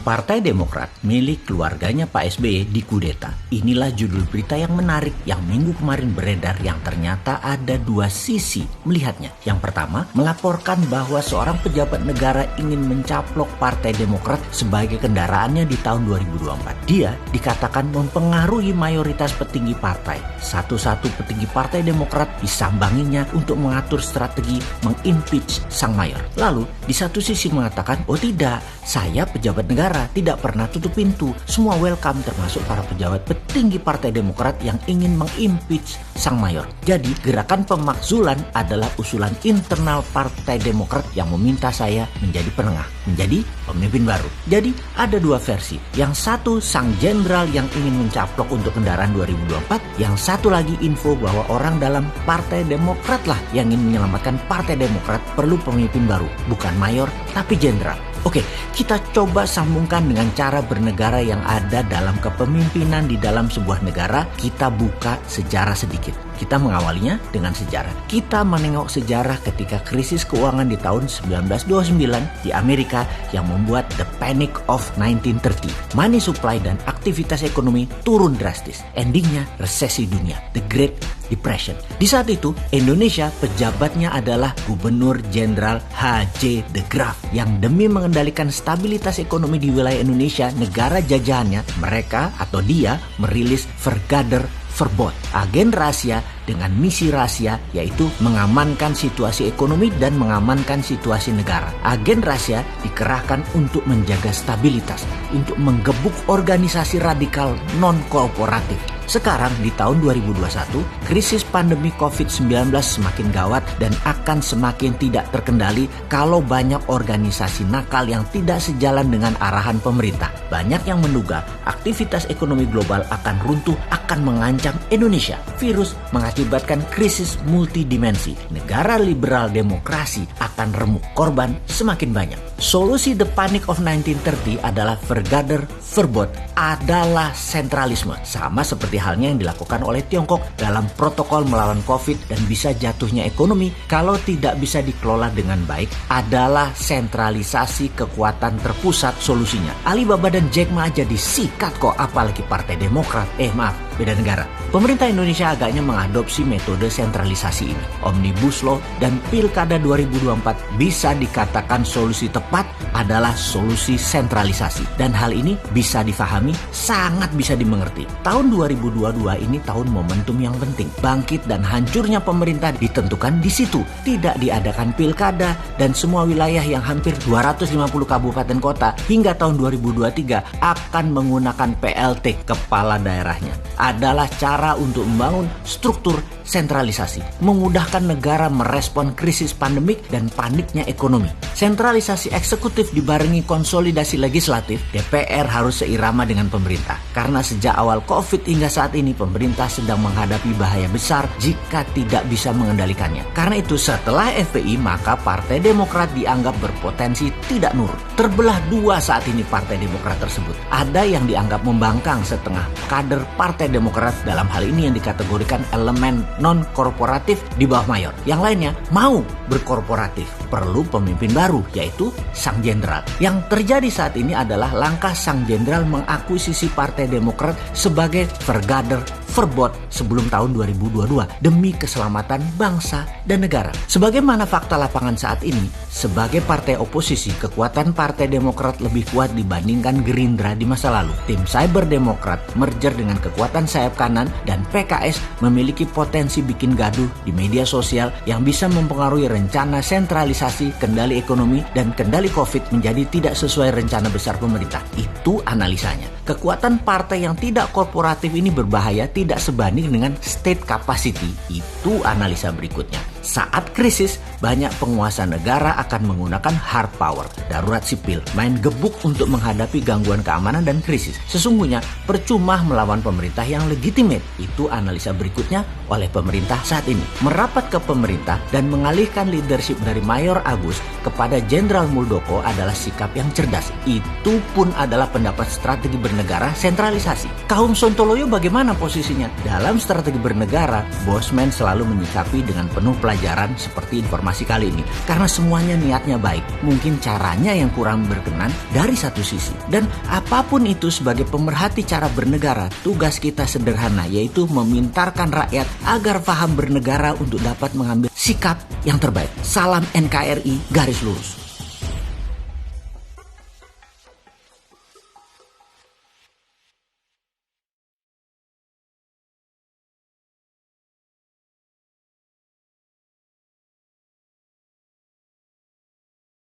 Partai Demokrat milik keluarganya Pak SBY dikudeta. Inilah judul berita yang menarik yang minggu kemarin beredar yang ternyata ada dua sisi melihatnya. Yang pertama, melaporkan bahwa seorang pejabat negara ingin mencaplok Partai Demokrat sebagai kendaraannya di tahun 2024. Dia dikatakan mempengaruhi mayoritas petinggi partai. Satu-satu petinggi Partai Demokrat disambanginya untuk mengatur strategi mengimpeach sang mayor. Lalu di satu sisi mengatakan, oh tidak, saya pejabat negara tidak pernah tutup pintu. Semua welcome, termasuk para pejabat petinggi Partai Demokrat yang ingin mengimpeach sang mayor. Jadi gerakan pemakzulan adalah usulan internal Partai Demokrat yang meminta saya menjadi penengah, menjadi pemimpin baru. Jadi ada dua versi. Yang satu sang jenderal yang ingin mencaplok untuk kendaraan 2024. Yang satu lagi info bahwa orang dalam Partai Demokrat lah yang ingin menyelamatkan Partai Demokrat perlu pemimpin baru. Bukan mayor tapi jenderal. Oke, kita coba sambungkan dengan cara bernegara yang ada dalam kepemimpinan di dalam sebuah negara. Kita buka sejarah sedikit. Kita mengawalinya dengan sejarah. Kita menengok sejarah ketika krisis keuangan di tahun 1929 di Amerika yang membuat the Panic of 1930. Money supply dan aktivitas ekonomi turun drastis. Endingnya resesi dunia, the Great Depression. Di saat itu, Indonesia pejabatnya adalah Gubernur Jenderal H.J. de Graaf yang demi mengendalikan stabilitas ekonomi di wilayah Indonesia, negara jajahannya, mereka atau dia merilis Vergader Verbod, agen rahasia dengan misi rahasia, yaitu mengamankan situasi ekonomi dan mengamankan situasi negara. Agen rahasia dikerahkan untuk menjaga stabilitas, untuk menggebuk organisasi radikal non-kooperatif. Sekarang di tahun 2021, krisis pandemi COVID-19 semakin gawat dan akan semakin tidak terkendali kalau banyak organisasi nakal yang tidak sejalan dengan arahan pemerintah. Banyak yang menduga aktivitas ekonomi global akan runtuh, akan mengancam Indonesia. Virus mengakibatkan krisis multidimensi. Negara liberal demokrasi akan remuk, korban semakin banyak. Solusi the Panic of 1930 adalah Vergader Verbod, adalah sentralisme. Sama seperti halnya yang dilakukan oleh Tiongkok dalam protokol melawan COVID dan bisa jatuhnya ekonomi kalau tidak bisa dikelola dengan baik, adalah sentralisasi kekuatan terpusat solusinya. Alibaba dan Jack Ma aja disikat kok, apalagi Partai Demokrat. Beda negara. Pemerintah Indonesia agaknya mengadopsi metode sentralisasi ini. Omnibus Law dan Pilkada 2024 bisa dikatakan solusi tepat adalah solusi sentralisasi. Dan hal ini bisa difahami, sangat bisa dimengerti. Tahun 2022 ini tahun momentum yang penting. Bangkit dan hancurnya pemerintah ditentukan di situ. Tidak diadakan pilkada dan semua wilayah yang hampir 250 kabupaten kota hingga tahun 2023 akan menggunakan PLT, kepala daerahnya. Adalah cara untuk membangun struktur sentralisasi, memudahkan negara merespon krisis pandemik dan paniknya ekonomi. Sentralisasi eksekutif dibarengi konsolidasi legislatif, DPR harus seirama dengan pemerintah. Karena sejak awal COVID hingga saat ini pemerintah sedang menghadapi bahaya besar jika tidak bisa mengendalikannya. Karena itu setelah FPI maka Partai Demokrat dianggap berpotensi tidak nurut. Terbelah dua saat ini Partai Demokrat tersebut. Ada yang dianggap membangkang setengah kader Partai Demokrat, dalam hal ini yang dikategorikan elemen non-korporatif di bawah mayor. Yang lainnya mau berkorporatif. Perlu pemimpin baru, yaitu sang jenderal. Yang terjadi saat ini adalah langkah sang jenderal mengakuisisi Partai Demokrat sebagai Vergader Verbod sebelum tahun 2022 demi keselamatan bangsa dan negara. Sebagaimana fakta lapangan saat ini, sebagai partai oposisi, kekuatan Partai Demokrat lebih kuat dibandingkan Gerindra di masa lalu. Tim Cyber Demokrat merger dengan kekuatan sayap kanan dan PKS memiliki potensi bikin gaduh di media sosial yang bisa mempengaruhi rencana sentralisasi, kendali ekonomi, dan kendali COVID menjadi tidak sesuai rencana besar pemerintah. Itu analisanya. Kekuatan partai yang tidak korporatif ini berbahaya tidak sebanding dengan state capacity. Itu analisa berikutnya. Saat krisis, banyak penguasa negara akan menggunakan hard power, darurat sipil, main gebuk untuk menghadapi gangguan keamanan dan krisis. Sesungguhnya percuma melawan pemerintah yang legitimate. Itu analisa berikutnya oleh pemerintah saat ini. Merapat ke pemerintah dan mengalihkan leadership dari Mayor Agus kepada Jenderal Muldoko adalah sikap yang cerdas. Itu pun adalah pendapat strategi bernegara sentralisasi. Kaum Sontoloyo bagaimana posisinya? Dalam strategi bernegara, Bosman selalu menyikapi dengan penuh pelajaran seperti informasi kali ini. Karena semuanya niatnya baik, mungkin caranya yang kurang berkenan dari satu sisi. Dan apapun itu sebagai pemerhati cara bernegara, tugas kita sederhana, yaitu memintarkan rakyat agar paham bernegara untuk dapat mengambil sikap yang terbaik. Salam NKRI garis lurus.